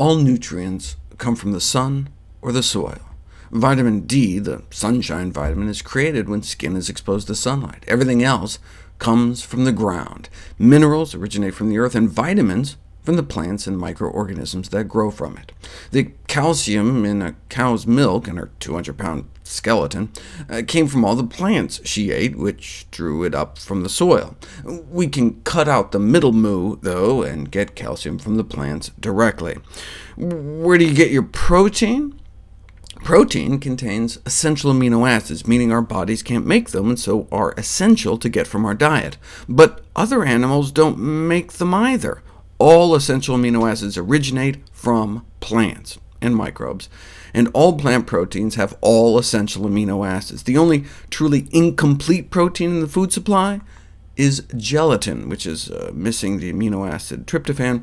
All nutrients come from the sun or the soil. Vitamin D, the sunshine vitamin, is created when skin is exposed to sunlight. Everything else comes from the ground. Minerals originate from the earth, and vitamins from the plants and microorganisms that grow from it. The calcium in a cow's milk and her 200-pound skeleton came from all the plants she ate, which drew it up from the soil. We can cut out the middle moo, though, and get calcium from the plants directly. Where do you get your protein? Protein contains essential amino acids, meaning our bodies can't make them, and so are essential to get from our diet. But other animals don't make them either. All essential amino acids originate from plants and microbes, and all plant proteins have all essential amino acids. The only truly incomplete protein in the food supply is gelatin, which is missing the amino acid tryptophan.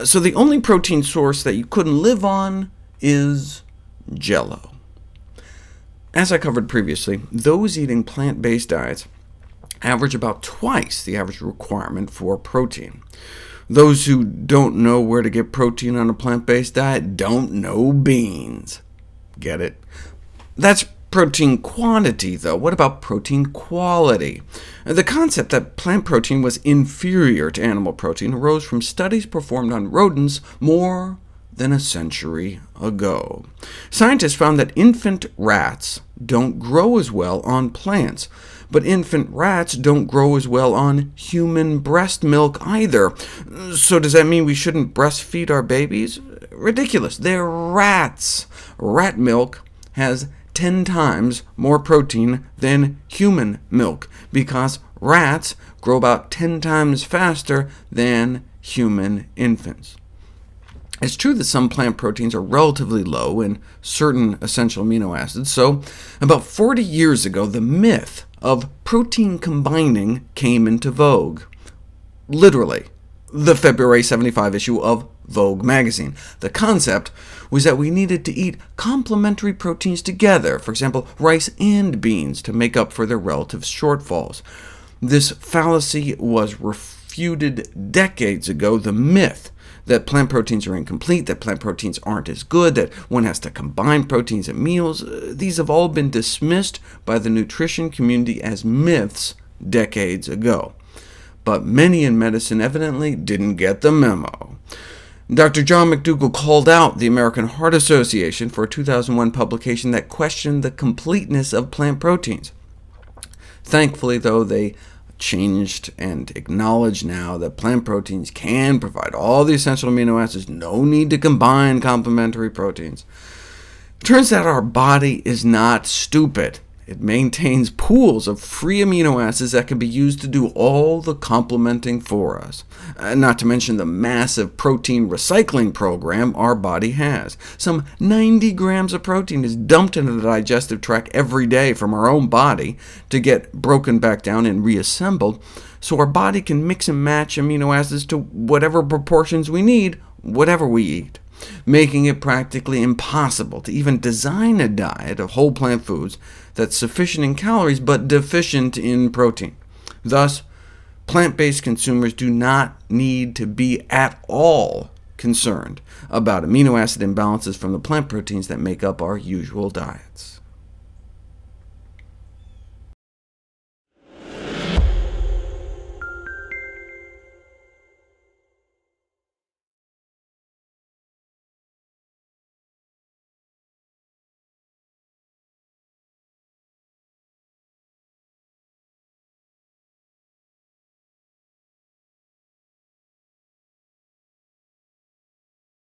So the only protein source that you couldn't live on is Jell-O. As I covered previously, those eating plant-based diets average about twice the average requirement for protein. Those who don't know where to get protein on a plant-based diet don't know beans. Get it? That's protein quantity, though. What about protein quality? The concept that plant protein was inferior to animal protein arose from studies performed on rodents more than a century ago. Scientists found that infant rats don't grow as well on plants, but infant rats don't grow as well on human breast milk either. So does that mean we shouldn't breastfeed our babies? Ridiculous. They're rats. Rat milk has 10 times more protein than human milk, because rats grow about 10 times faster than human infants. It's true that some plant proteins are relatively low in certain essential amino acids, so about 40 years ago, the myth of protein combining came into vogue. Literally, the February 75 issue of Vogue magazine. The concept was that we needed to eat complementary proteins together, for example, rice and beans, to make up for their relative shortfalls. This fallacy was refuted decades ago. The myth that plant proteins are incomplete, that plant proteins aren't as good, that one has to combine proteins at meals, these have all been dismissed by the nutrition community as myths decades ago. But many in medicine evidently didn't get the memo. Dr. John McDougall called out the American Heart Association for a 2001 publication that questioned the completeness of plant proteins. Thankfully, though, they changed and acknowledge now that plant proteins can provide all the essential amino acids, no need to combine complementary proteins. It turns out our body is not stupid. It maintains pools of free amino acids that can be used to do all the complementing for us, not to mention the massive protein recycling program our body has. Some 90 grams of protein is dumped into the digestive tract every day from our own body to get broken back down and reassembled, so our body can mix and match amino acids to whatever proportions we need, whatever we eat, making it practically impossible to even design a diet of whole plant foods that's sufficient in calories but deficient in protein. Thus, plant-based consumers do not need to be at all concerned about amino acid imbalances from the plant proteins that make up our usual diets.